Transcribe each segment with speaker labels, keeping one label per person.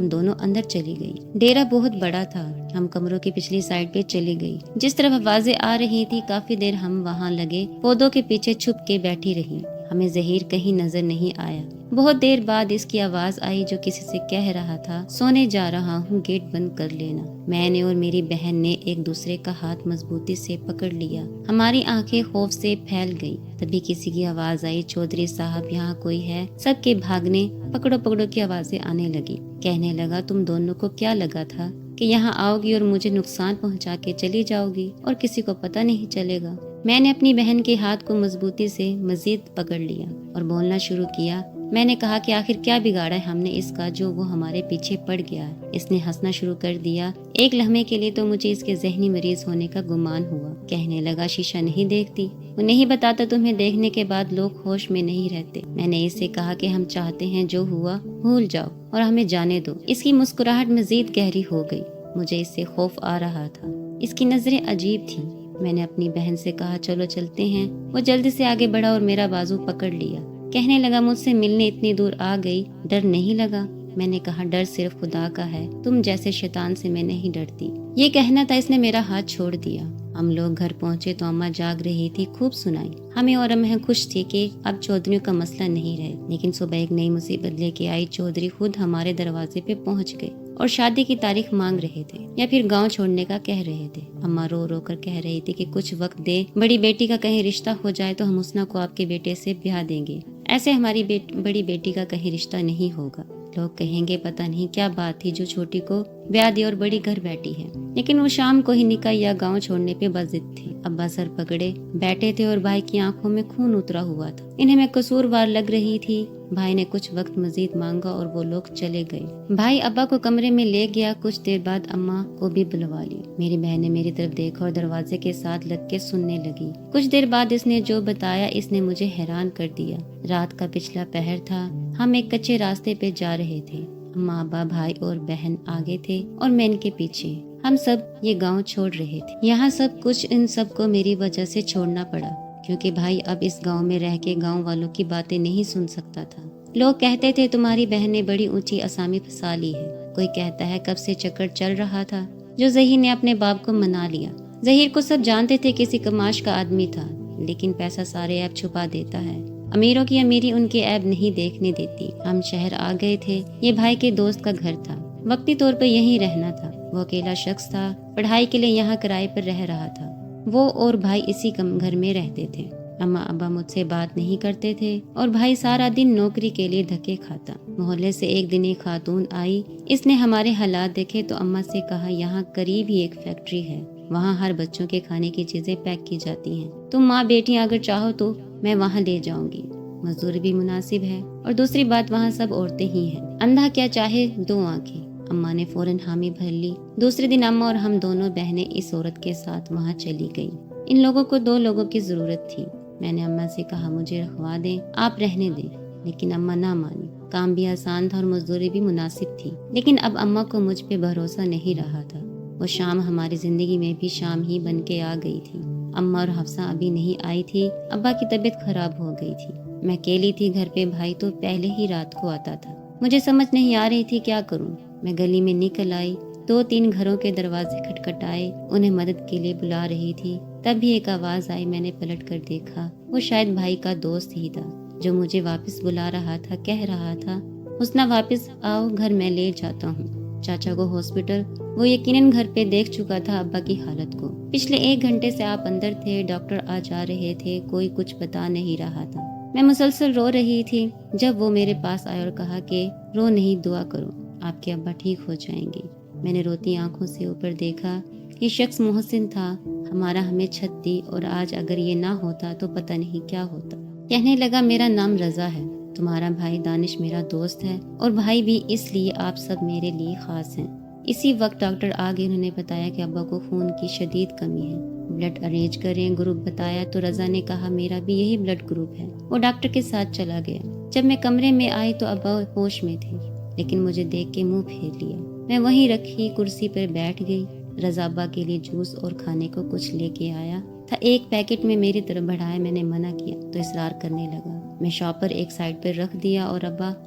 Speaker 1: ہم دونوں اندر چلی گئی۔ ڈیرا بہت بڑا تھا، ہم کمروں کی پچھلی سائڈ پہ چلی گئی۔ جس طرف آوازیں آ رہی تھی کافی دیر ہم وہاں لگے پودوں کے پیچھے چھپ کے بیٹھی رہی۔ ہمیں ظہیر کہیں نظر نہیں آیا۔ بہت دیر بعد اس کی آواز آئی جو کسی سے کہہ رہا تھا، سونے جا رہا ہوں، گیٹ بند کر لینا۔ میں نے اور میری بہن نے ایک دوسرے کا ہاتھ مضبوطی سے پکڑ لیا۔ ہماری آنکھیں خوف سے پھیل گئی۔ تبھی کسی کی آواز آئی، چودھری صاحب یہاں کوئی ہے؟ سب کے بھاگنے، پکڑو پکڑو کی آوازیں آنے لگی۔ کہنے لگا، تم دونوں کو کیا لگا تھا کہ یہاں آؤ گی اور مجھے نقصان پہنچا کے چلی جاؤ گی اور کسی کو پتہ نہیں چلے گا؟ میں نے اپنی بہن کے ہاتھ کو مضبوطی سے مزید پکڑ لیا اور بولنا شروع کیا۔ میں نے کہا کہ آخر کیا بگاڑا ہے ہم نے اس کا جو وہ ہمارے پیچھے پڑ گیا ہے۔ اس نے ہنسنا شروع کر دیا۔ ایک لمحے کے لیے تو مجھے اس کے ذہنی مریض ہونے کا گمان ہوا۔ کہنے لگا، شیشہ نہیں دیکھتی؟ وہ نہیں بتاتا تمہیں دیکھنے کے بعد لوگ ہوش میں نہیں رہتے؟ میں نے اس سے کہا کہ ہم چاہتے ہیں جو ہوا بھول جاؤ اور ہمیں جانے دو۔ اس کی مسکراہٹ مزید گہری ہو گئی۔ مجھے اس سے خوف آ رہا تھا۔ اس کی نظریں عجیب تھیں۔ میں نے اپنی بہن سے کہا، چلو چلتے ہیں۔ وہ جلدی سے آگے بڑھا اور میرا بازو پکڑ لیا۔ کہنے لگا، مجھ سے ملنے اتنی دور آ گئی، ڈر نہیں لگا؟ میں نے کہا، ڈر صرف خدا کا ہے، تم جیسے شیطان سے میں نہیں ڈرتی۔ یہ کہنا تھا، اس نے میرا ہاتھ چھوڑ دیا۔ ہم لوگ گھر پہنچے تو اماں جاگ رہی تھی، خوب سنائی ہمیں اور ہم خوش تھی کہ اب چودھریوں کا مسئلہ نہیں رہے۔ لیکن صبح ایک نئی مصیبت لے کے آئی۔ چودھری خود ہمارے دروازے پہ پہنچ گئے اور شادی کی تاریخ مانگ رہے تھے یا پھر گاؤں چھوڑنے کا کہہ رہے تھے۔ اماں رو رو کر کہہ رہی تھی کہ کچھ وقت دے، بڑی بیٹی کا کہیں رشتہ ہو جائے تو ہم حسنہ کو آپ کے بیٹے سے بیاہ دیں گے۔ ایسے ہماری بڑی بیٹی کا کہیں رشتہ نہیں ہوگا۔ لوگ کہیں گے پتہ نہیں کیا بات تھی جو چھوٹی کو بیاہ دی اور بڑی گھر بیٹھی ہے۔ لیکن وہ شام کو ہی نکاح یا گاؤں چھوڑنے پہ بضد تھے۔ ابا سر پکڑے بیٹھے تھے اور بھائی کی آنکھوں میں خون اترا ہوا تھا۔ انہیں میں قصوروار لگ رہی تھی۔ بھائی نے کچھ وقت مزید مانگا اور وہ لوگ چلے گئے۔ بھائی ابا کو کمرے میں لے گیا۔ کچھ دیر بعد اماں کو بھی بلوا لی۔ میری بہن نے میری طرف دیکھا اور دروازے کے ساتھ لگ کے سننے لگی۔ کچھ دیر بعد اس نے جو بتایا اس نے مجھے حیران کر دیا۔ رات کا پچھلا پہر تھا۔ ہم ایک کچے راستے پہ جا رہے تھے۔ اماں ابا بھائی اور بہن آگے تھے اور میں ان کے پیچھے۔ ہم سب یہ گاؤں چھوڑ رہے تھے۔ یہاں سب کچھ ان سب کو میری وجہ سے چھوڑنا پڑا کیونکہ بھائی اب اس گاؤں میں رہ کے گاؤں والوں کی باتیں نہیں سن سکتا تھا۔ لوگ کہتے تھے تمہاری بہن نے بڑی اونچی اسامی پھنسا لی ہے۔ کوئی کہتا ہے کب سے چکر چل رہا تھا جو ظہیر نے اپنے باپ کو منا لیا۔ ظہیر کو سب جانتے تھے کسی کماش کا آدمی تھا، لیکن پیسہ سارے عیب چھپا دیتا ہے۔ امیروں کی امیری ان کے عیب نہیں دیکھنے دیتی۔ ہم شہر آ گئے تھے۔ یہ بھائی کے دوست کا گھر تھا، وقتی طور پر یہیں رہنا تھا۔ وہ اکیلا شخص تھا، پڑھائی کے لیے یہاں کرائے پر رہ رہا تھا۔ وہ اور بھائی اسی گھر میں رہتے تھے۔ اماں ابا مجھ سے بات نہیں کرتے تھے اور بھائی سارا دن نوکری کے لیے دھکے کھاتا۔ محلے سے ایک دن ایک خاتون آئی۔ اس نے ہمارے حالات دیکھے تو اماں سے کہا، یہاں قریب ہی ایک فیکٹری ہے، وہاں ہر بچوں کے کھانے کی چیزیں پیک کی جاتی ہیں۔ تم ماں بیٹیاں اگر چاہو تو میں وہاں لے جاؤں گی، مزدور بھی مناسب ہے اور دوسری بات وہاں سب عورتیں ہی ہیں۔ اندھا کیا چاہے دو آنکھیں۔ اماں نے فوراً حامی بھر لی۔ دوسرے دن اماں اور ہم دونوں بہنیں اس عورت کے ساتھ وہاں چلی گئیں۔ ان لوگوں کو 2 لوگوں کی ضرورت تھی۔ میں نے اماں سے کہا مجھے رکھوا دیں، آپ رہنے دیں، لیکن اماں نہ مانی۔ کام بھی آسان تھا اور مزدوری بھی مناسب تھی، لیکن اب اماں کو مجھ پہ بھروسہ نہیں رہا تھا۔ وہ شام ہماری زندگی میں بھی شام ہی بن کے آ گئی تھی۔ اماں اور حفصہ ابھی نہیں آئی تھی۔ ابا کی طبیعت خراب ہو گئی تھی۔ میں اکیلی تھی گھر پہ۔ بھائی تو پہلے ہی رات کو آتا تھا۔ مجھے سمجھ نہیں آ رہی تھی کیا کروں۔ میں گلی میں نکل آئی، 2-3 گھروں کے دروازے کھٹکھٹائے، انہیں مدد کے لیے بلا رہی تھی۔ تب بھی ایک آواز آئی۔ میں نے پلٹ کر دیکھا، وہ شاید بھائی کا دوست ہی تھا جو مجھے واپس بلا رہا تھا۔ کہہ رہا تھا، حسنہ واپس آؤ گھر، میں لے جاتا ہوں چاچا کو ہاسپٹل۔ وہ یقیناً گھر پہ دیکھ چکا تھا ابا کی حالت کو۔ پچھلے 1 گھنٹے سے آپ اندر تھے، ڈاکٹر آ جا رہے تھے، کوئی کچھ بتا نہیں رہا تھا۔ میں مسلسل رو رہی تھی جب وہ میرے پاس آئے اور کہا کہ رو نہیں، دعا کرو، آپ کے ابا ٹھیک ہو جائیں گے۔ میں نے روتی آنکھوں سے اوپر دیکھا۔ یہ شخص محسن تھا، ہمارا ہمیں چھت دی، اور آج اگر یہ نہ ہوتا تو پتہ نہیں کیا ہوتا۔ کہنے لگا، میرا نام رضا ہے، تمہارا بھائی دانش میرا دوست ہے، اور بھائی بھی، اس لیے آپ سب میرے لیے خاص ہیں۔ اسی وقت ڈاکٹر آگے انہوں نے بتایا کہ ابا کو خون کی شدید کمی ہے، بلڈ ارینج کریں۔ گروپ بتایا تو رضا نے کہا میرا بھی یہی بلڈ گروپ ہے۔ وہ ڈاکٹر کے ساتھ چلا گیا۔ جب میں کمرے میں آئی تو ابا ہوش میں تھے، لیکن مجھے دیکھ کے منہ پھیر لیا۔ میں وہیں رکھی کرسی پر بیٹھ گئی۔ رضا ابا کے لیے جوس اور کھانے کو کچھ لے کے آیا تھا، ایک پیکٹ میں میری طرف بڑھایا۔ میں نے منع کیا تو اصرار کرنے لگا۔ میں شاپر ایک سائڈ پر رکھ دیا اور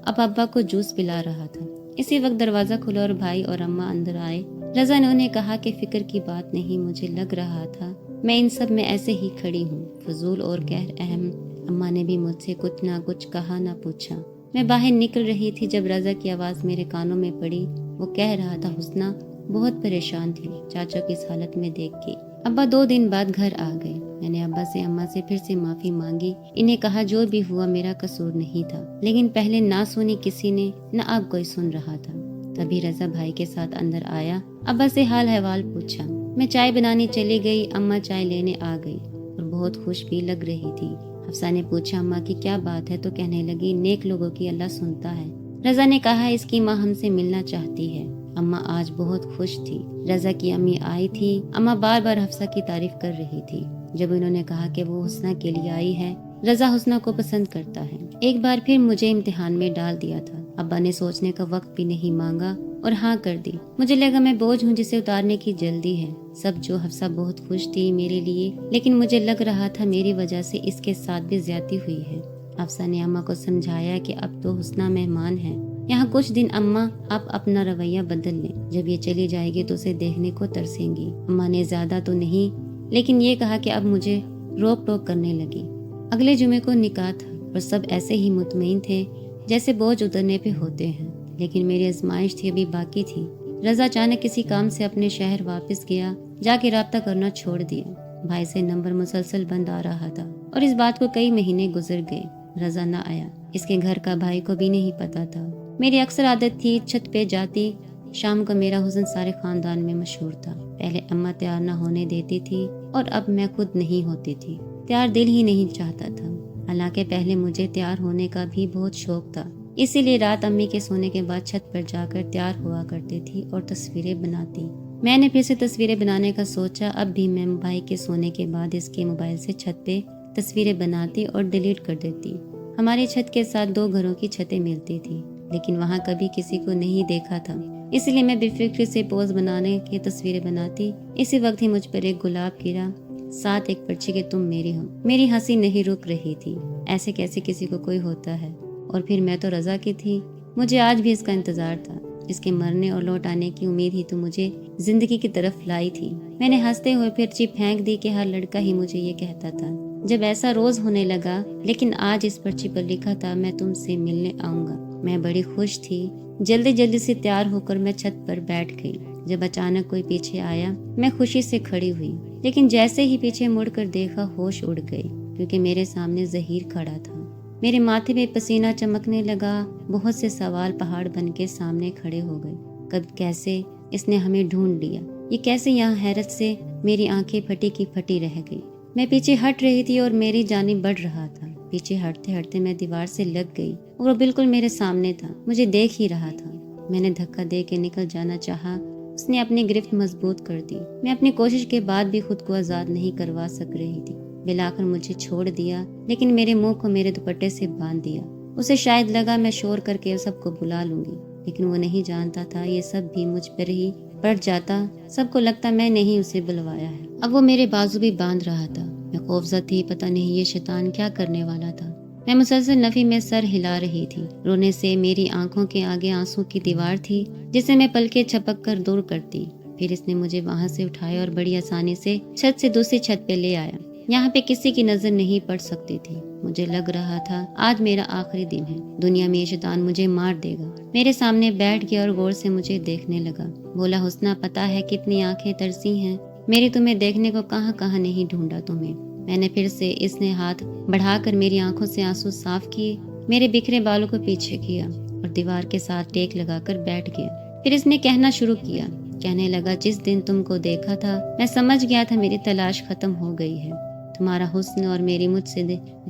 Speaker 1: ابا کو جوس پلا رہا تھا۔ اسی وقت دروازہ کھلا اور بھائی اور اماں اندر آئے۔ رضا نے انہیں کہا کہ فکر کی بات نہیں، مجھے لگ رہا تھا میں ان سب میں ایسے ہی کھڑی ہوں، فضول اور غیر اہم۔ اماں نے بھی مجھ سے کچھ نہ کچھ کہا نہ پوچھا۔ میں باہر نکل رہی تھی جب رضا کی آواز میرے کانوں میں پڑی۔ وہ کہہ رہا تھا، حسنہ بہت پریشان تھی چاچا کی اس حالت میں دیکھ کے۔ ابا 2 دن بعد گھر آ گئے۔ میں نے ابا سے اماں سے پھر سے معافی مانگی، انہیں کہا جو بھی ہوا میرا قصور نہیں تھا، لیکن پہلے نہ سنی کسی نے نہ اب کوئی سن رہا تھا۔ تبھی رضا بھائی کے ساتھ اندر آیا، ابا سے حال احوال پوچھا۔ میں چائے بنانے چلی گئی، اماں چائے لینے آ گئی اور بہت خوش بھی لگ رہی تھی۔ حفصہ نے پوچھا، اماں کی کیا بات ہے؟ تو کہنے لگی، نیک لوگوں کی اللہ سنتا ہے۔ رضا نے کہا، اس کی ماں ہم سے ملنا چاہتی ہے۔ اماں آج بہت خوش تھی۔ رضا کی امی آئی تھی۔ اماں بار بار حفصہ کی تعریف کر رہی تھی۔ جب انہوں نے کہا کہ وہ حسنہ کے لیے آئی ہے، رضا حسنہ کو پسند کرتا ہے، ایک بار پھر مجھے امتحان میں ڈال دیا تھا۔ ابا نے سوچنے کا وقت بھی نہیں مانگا اور ہاں کر دی۔ مجھے لگا میں بوجھ ہوں جسے اتارنے کی جلدی ہے۔ سب جو حفصہ بہت خوش تھی میرے لیے، لیکن مجھے لگ رہا تھا میری وجہ سے اس کے ساتھ بھی زیادتی ہوئی ہے۔ حفصہ نے اماں کو سمجھایا کہ اب تو حسنہ مہمان ہے یہاں کچھ دن، اماں آپ اپنا رویہ بدل لیں، جب یہ چلی جائے گی تو اسے دیکھنے کو ترسیں گی۔ اماں نے زیادہ تو نہیں لیکن یہ کہا کہ اب مجھے روک ٹوک کرنے لگی۔ اگلے جمعے کو نکاح تھا اور سب ایسے ہی مطمئن تھے جیسے بوجھ اترنے پہ ہوتے ہیں، لیکن میری آزمائش تھی ابھی باقی تھی۔ رضا اچانک کسی کام سے اپنے شہر واپس گیا، جا کے رابطہ کرنا چھوڑ دیا۔ بھائی سے نمبر مسلسل بند آ رہا تھا اور اس بات کو کئی مہینے گزر گئے۔ رضا نہ آیا، اس کے گھر کا بھائی کو بھی نہیں پتا تھا۔ میری اکثر عادت تھی چھت پہ جاتی، شام کو میرا حسن سارے خاندان میں مشہور تھا۔ پہلے اماں تیار نہ ہونے دیتی تھی اور اب میں خود نہیں ہوتی تھی، تیار دل ہی نہیں چاہتا تھا۔ حالانکہ پہلے مجھے تیار ہونے کا بھی بہت شوق تھا، اسی لیے رات امی کے سونے کے بعد چھت پر جا کر تیار ہوا کرتی تھی اور تصویریں بناتی۔ میں نے پھر سے تصویریں بنانے کا سوچا، اب بھی میں بھائی کے سونے کے بعد اس کے موبائل سے چھت پہ تصویریں بناتی اور ڈیلیٹ کر دیتی۔ ہماری چھت کے ساتھ 2 گھروں کی چھتیں ملتی تھی، لیکن وہاں کبھی کسی کو نہیں دیکھا تھا، اس لیے میں بے فکر سے پوز بنانے کی تصویریں بناتی۔ اسی وقت ہی مجھ پر ایک گلاب گرا، ساتھ ایک پرچی کہ تم میری ہو۔ میری ہنسی نہیں رک رہی تھی، ایسے کیسے کسی کو کوئی ہوتا ہے، اور پھر میں تو رضا کی تھی۔ مجھے آج بھی اس کا انتظار تھا، اس کے مرنے اور لوٹ آنے کی امید ہی تو مجھے زندگی کی طرف لائی تھی۔ میں نے ہنستے ہوئے پرچی پھینک دی کہ ہر لڑکا ہی مجھے یہ کہتا تھا۔ جب ایسا روز ہونے لگا، لیکن آج اس پرچی پر لکھا تھا، میں تم سے ملنے آؤں گا۔ میں بڑی خوش تھی۔ جلدی سے تیار ہو کر میں چھت پر بیٹھ گئی۔ جب اچانک کوئی پیچھے آیا، میں خوشی سے کھڑی ہوئی، لیکن جیسے ہی پیچھے مڑ کر دیکھا ہوش اڑ گئی، کیونکہ میرے سامنے ظہیر کھڑا تھا۔ میرے ماتھے پہ پسینہ چمکنے لگا، بہت سے سوال پہاڑ بن کے سامنے کھڑے ہو گئے۔ کب کیسے اس نے ہمیں ڈھونڈ لیا؟ یہ کیسے یہاں؟ حیرت سے میری آنکھیں پھٹی کی پھٹی رہ گئی۔ میں پیچھے ہٹ رہی تھی اور میری جانب بڑھ رہا تھا۔ پیچھے ہٹتے ہٹتے میں دیوار سے لگ گئی اور وہ بالکل میرے سامنے تھا، مجھے دیکھ ہی رہا تھا۔ میں نے دھکا دے کے نکل جانا چاہا، اس نے اپنی گرفت مضبوط کر دی۔ میں اپنی کوشش کے بعد بھی خود کو آزاد نہیں کروا سک رہی تھی۔ بلاخر مجھے چھوڑ دیا، لیکن میرے منہ کو میرے دوپٹے سے باندھ دیا۔ اسے شاید لگا میں شور کر کے سب کو بلا لوں گی، لیکن وہ نہیں جانتا تھا یہ سب بھی مجھ پر ہی پڑ جاتا۔ سب کو لگتا میں نے ہی اسے بلوایا ہے۔ اب وہ میرے بازو بھی باندھ رہا تھا۔ میں خوفزدہ تھی، پتہ نہیں یہ شیطان کیا کرنے والا تھا۔ میں مسلسل نفی میں سر ہلا رہی تھی۔ رونے سے میری آنکھوں کے آگے آنسو کی دیوار تھی جسے میں پلکیں چھپک کر دور کرتی۔ پھر اس نے مجھے وہاں سے اٹھایا اور بڑی آسانی سے چھت سے دوسری چھت پہ لے آیا۔ یہاں پہ کسی کی نظر نہیں پڑ سکتی تھی۔ مجھے لگ رہا تھا آج میرا آخری دن ہے، دنیا میں یہ شیطان مجھے مار دے گا۔ میرے سامنے بیٹھ گیا اور غور سے مجھے دیکھنے لگا۔ بولا، حسنہ پتہ ہے کتنی آنکھیں ترسی ہیں، میری تمہیں دیکھنے کو کہاں کہاں نہیں ڈھونڈا تمہیں۔ میں نے پھر سے اس نے ہاتھ بڑھا کر میری آنکھوں سے آنسو صاف کیے، میرے بکھرے بالوں کو پیچھے کیا اور دیوار کے ساتھ ٹیک لگا کر بیٹھ گیا۔ پھر اس نے کہنا شروع کیا، کہنے لگا، جس دن تم کو دیکھا تھا میں سمجھ گیا تھا میری تلاش ختم ہو گئی ہے۔ تمہارا حسن اور میری مجھ سے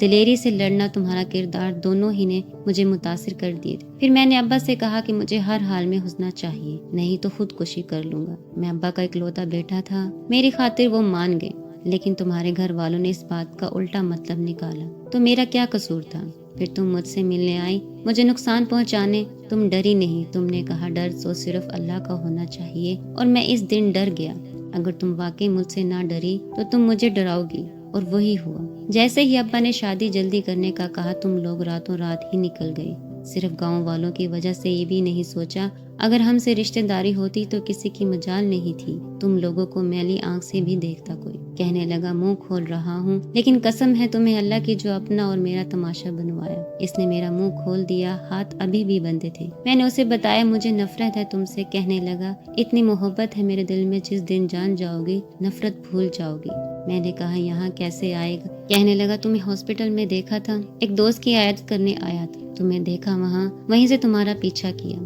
Speaker 1: دلیری سے لڑنا، تمہارا کردار، دونوں ہی نے مجھے متاثر کر دیے۔ پھر میں نے ابا سے کہا کہ مجھے ہر حال میں حسنہ چاہیے، نہیں تو خودکشی کر لوں گا۔ میں ابا کا اکلوتا بیٹا تھا، میری خاطر وہ مان گئے، لیکن تمہارے گھر والوں نے اس بات کا الٹا مطلب نکالا۔ تو میرا کیا قصور تھا؟ پھر تم مجھ سے ملنے آئی مجھے نقصان پہنچانے، تم ڈری نہیں۔ تم نے کہا ڈر تو صرف اللہ کا ہونا چاہیے، اور میں اس دن ڈر گیا۔ اگر تم واقعی مجھ سے نہ ڈری تو تم مجھے ڈراؤ گی، اور وہی ہوا۔ جیسے ہی ابا نے شادی جلدی کرنے کا کہا، تم لوگ راتوں رات ہی نکل گئے۔ صرف گاؤں والوں کی وجہ سے یہ بھی نہیں سوچا، اگر ہم سے رشتہ داری ہوتی تو کسی کی مجال نہیں تھی، تم لوگوں کو میلی آنکھ سے بھی دیکھتا کوئی۔ کہنے لگا منہ کھول رہا ہوں، لیکن قسم ہے تمہیں اللہ کی جو اپنا اور میرا تماشا بنوایا۔ اس نے میرا منہ کھول دیا، ہاتھ ابھی بھی بندے تھے۔ میں نے اسے بتایا مجھے نفرت ہے تم سے۔ کہنے لگا اتنی محبت ہے میرے دل میں، جس دن جان جاؤ گی نفرت بھول جاؤ گی۔ میں نے کہا یہاں کیسے آئے گا؟ کہنے لگا تمہیں ہاسپٹل میں دیکھا تھا، ایک دوست کی عیادت کرنے آیا تھا، تمہیں دیکھا وہاں، وہیں سے تمہارا پیچھا کیا،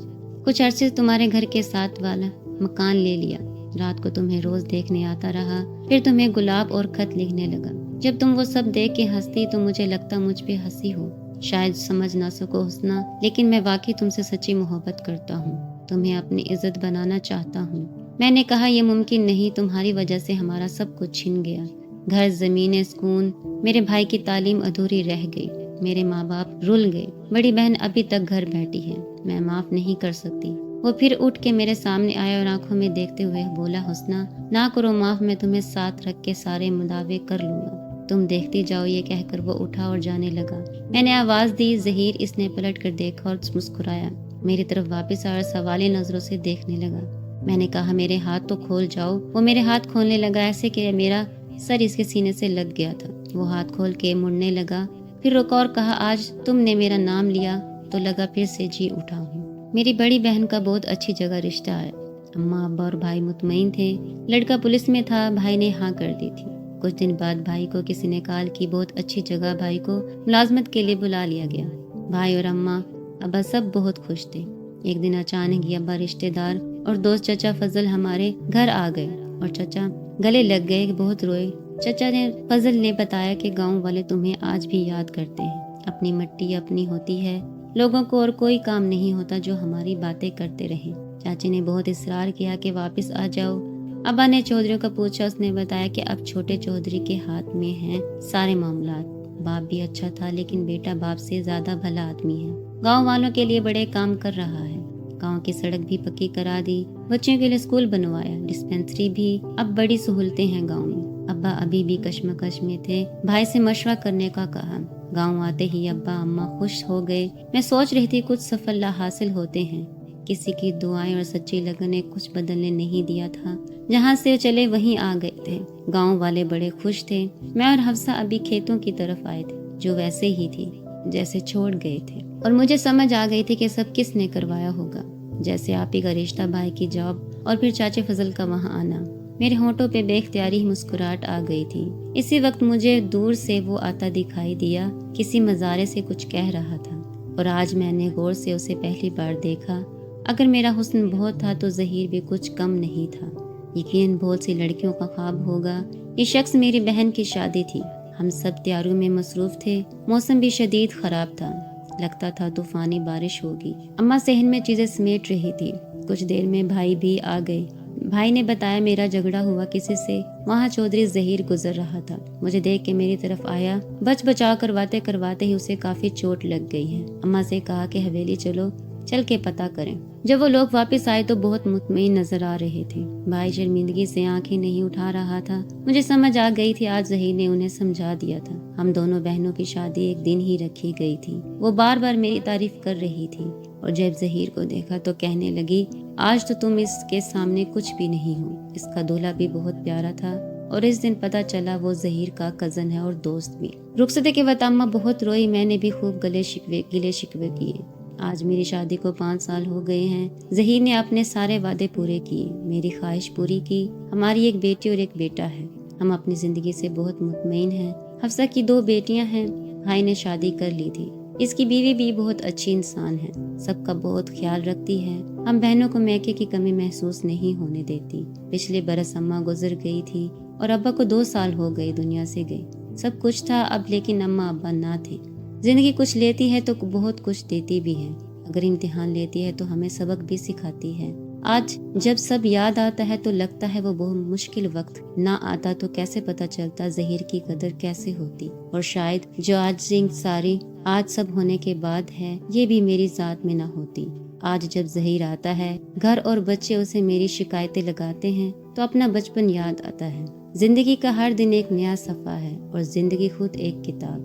Speaker 1: کچھ عرصے تمہارے گھر کے ساتھ والا مکان لے لیا، رات کو تمہیں روز دیکھنے آتا رہا، پھر تمہیں گلاب اور خط لکھنے لگا۔ جب تم وہ سب دیکھ کے ہنستی تو مجھے لگتا مجھ پہ ہنسی ہو، شاید سمجھ نہ سکو حسنہ، لیکن میں واقعی تم سے سچی محبت کرتا ہوں، تمہیں اپنی عزت بنانا چاہتا ہوں۔ میں نے کہا یہ ممکن نہیں، تمہاری وجہ سے ہمارا سب کچھ چھن گیا، گھر، زمینیں، سکون، میرے بھائی کی تعلیم ادھوری رہ گئی، میرے ماں باپ رل گئے، بڑی بہن ابھی تک گھر بیٹھی ہے، میں معاف نہیں کر سکتی۔ وہ پھر اٹھ کے میرے سامنے آیا اور آنکھوں میں دیکھتے ہوئے بولا حسنہ نہ کرو معاف، میں تمہیں ساتھ رکھ کے سارے مداوع کر لوں گا، تم دیکھتی جاؤ۔ یہ کہہ کر وہ اٹھا اور جانے لگا۔ میں نے آواز دی ظہیر، اس نے پلٹ کر دیکھا اور مسکرایا، میری طرف واپس آیا اور سوالی نظروں سے دیکھنے لگا۔ میں نے کہا میرے ہاتھ تو کھول جاؤ۔ وہ میرے ہاتھ کھولنے لگا، ایسے کہ میرا سر اس کے سینے سے لگ گیا تھا۔ وہ ہاتھ کھول کے مڑنے لگا، پھر رکا اور کہا آج تم نے میرا نام لیا تو لگا پھر سے جی اٹھا ہوں۔ میری بڑی بہن کا بہت اچھی جگہ رشتہ ہے، اماں ابا اور بھائی مطمئن تھے، لڑکا پولیس میں تھا، بھائی نے ہاں کر دی تھی۔ کچھ دن بعد بھائی کو کسی نے کال کی بہت اچھی جگہ، بھائی کو ملازمت کے لیے بلا لیا گیا۔ بھائی اور اماں ابا سب بہت خوش تھے۔ ایک دن اچانک یہ ابا رشتہ دار اور دوست چچا فضل ہمارے گھر آ گئے اور چچا گلے لگ گئے، بہت روئے۔ چچا نے فضل نے بتایا کہ گاؤں والے تمہیں آج بھی یاد کرتے ہیں، اپنی مٹی اپنی ہوتی ہے، لوگوں کو اور کوئی کام نہیں ہوتا جو ہماری باتیں کرتے رہیں۔ چاچی نے بہت اصرار کیا کہ واپس آ جاؤ۔ ابا نے چودھریوں کا پوچھا، اس نے بتایا کہ اب چھوٹے چودھری کے ہاتھ میں ہیں سارے معاملات۔ باپ بھی اچھا تھا لیکن بیٹا باپ سے زیادہ بھلا آدمی ہے، گاؤں والوں کے لیے بڑے کام کر رہا ہے، گاؤں کی سڑک بھی پکی کرا دی، بچوں کے لیے اسکول بنوایا، ڈسپینسری بھی، اب بڑی سہولتیں ہیں گاؤں میں۔ ابا ابھی بھی کشمکش میں تھے، بھائی سے مشورہ کرنے کا کہا۔ گاؤں آتے ہی ابا اماں خوش ہو گئے۔ میں سوچ رہی تھی کچھ سفل حاصل ہوتے ہیں، کسی کی دعائیں اور سچی لگن نے کچھ بدلنے نہیں دیا تھا، جہاں سے چلے وہیں آ گئے تھے۔ گاؤں والے بڑے خوش تھے۔ میں اور حفصہ ابھی کھیتوں کی طرف آئے تھے، جو ویسے ہی تھی جیسے چھوڑ گئے تھے، اور مجھے سمجھ آ گئی تھی کہ سب کس نے کروایا ہوگا، جیسے آپ ہی کا رشتہ، بھائی کی جاب اور پھر چاچے فضل کا وہاں آنا۔ میرے ہونٹوں پہ بے اختیاری ہی مسکراہٹ آ گئی تھی۔ اسی وقت مجھے دور سے وہ آتا دکھائی دیا، کسی مزارے سے کچھ کہہ رہا تھا، اور آج میں نے غور سے اسے پہلی بار دیکھا۔ اگر میرا حسن بہت تھا تو ظہیر بھی کچھ کم نہیں تھا، یقیناً بہت سی لڑکیوں کا خواب ہوگا۔ یہ شخص میری بہن کی شادی تھی، ہم سب تیاریوں میں مصروف تھے، موسم بھی شدید خراب تھا، لگتا تھا طوفانی بارش ہوگی۔ اماں صحن میں چیزیں سمیٹ رہی تھی، کچھ دیر میں بھائی بھی آ گئے۔ بھائی نے بتایا میرا جھگڑا ہوا کسی سے، وہاں چودھری ظہیر گزر رہا تھا، مجھے دیکھ کے میری طرف آیا، بچ بچا کر باتیں کرواتے ہی اسے کافی چوٹ لگ گئی ہے۔ اماں سے کہا کہ حویلی چلو، چل کے پتہ کریں۔ جب وہ لوگ واپس آئے تو بہت مطمئن نظر آ رہے تھے۔ بھائی شرمندگی سے آنکھیں نہیں اٹھا رہا تھا۔ مجھے سمجھ آ گئی تھی آج ظہیر نے انہیں سمجھا دیا تھا۔ ہم دونوں بہنوں کی شادی ایک دن ہی رکھی گئی تھی۔ وہ بار بار میری تعریف کر رہی تھی، اور جب ظہیر کو دیکھا تو کہنے لگی آج تو تم اس کے سامنے کچھ بھی نہیں ہو۔ اس کا دولہا بھی بہت پیارا تھا، اور اس دن پتہ چلا وہ ظہیر کا کزن ہے اور دوست بھی۔ رخصتی کے وقت اماں بہت روئی، میں نے بھی خوب گلے شکوے کیے۔ آج میری شادی کو 5 سال ہو گئے ہیں۔ ظہیر نے اپنے سارے وعدے پورے کیے، میری خواہش پوری کی۔ ہماری ایک بیٹی اور ایک بیٹا ہے، ہم اپنی زندگی سے بہت مطمئن ہیں۔ حفصہ کی 2 بیٹیاں ہیں، بھائی نے شادی کر لی تھی، اس کی بیوی بھی بہت اچھی انسان ہے، سب کا بہت خیال رکھتی ہے، ہم بہنوں کو میکے کی کمی محسوس نہیں ہونے دیتی۔ پچھلے برس اماں گزر گئی تھی اور ابا کو 2 سال ہو گئے دنیا سے گئے۔ سب کچھ تھا اب، لیکن اماں ابا نہ تھے۔ زندگی کچھ لیتی ہے تو بہت کچھ دیتی بھی ہے، اگر امتحان لیتی ہے تو ہمیں سبق بھی سکھاتی ہے۔ آج جب سب یاد آتا ہے تو لگتا ہے وہ بہت مشکل وقت، نہ آتا تو کیسے پتہ چلتا ظہیر کی قدر کیسے ہوتی، اور شاید جو آج ساری آج سب ہونے کے بعد ہے یہ بھی میری ذات میں نہ ہوتی۔ آج جب ظہیر آتا ہے، گھر اور بچے اسے میری شکایتیں لگاتے ہیں تو اپنا بچپن یاد آتا ہے۔ زندگی کا ہر دن ایک نیا صفحہ ہے، اور زندگی خود ایک کتاب۔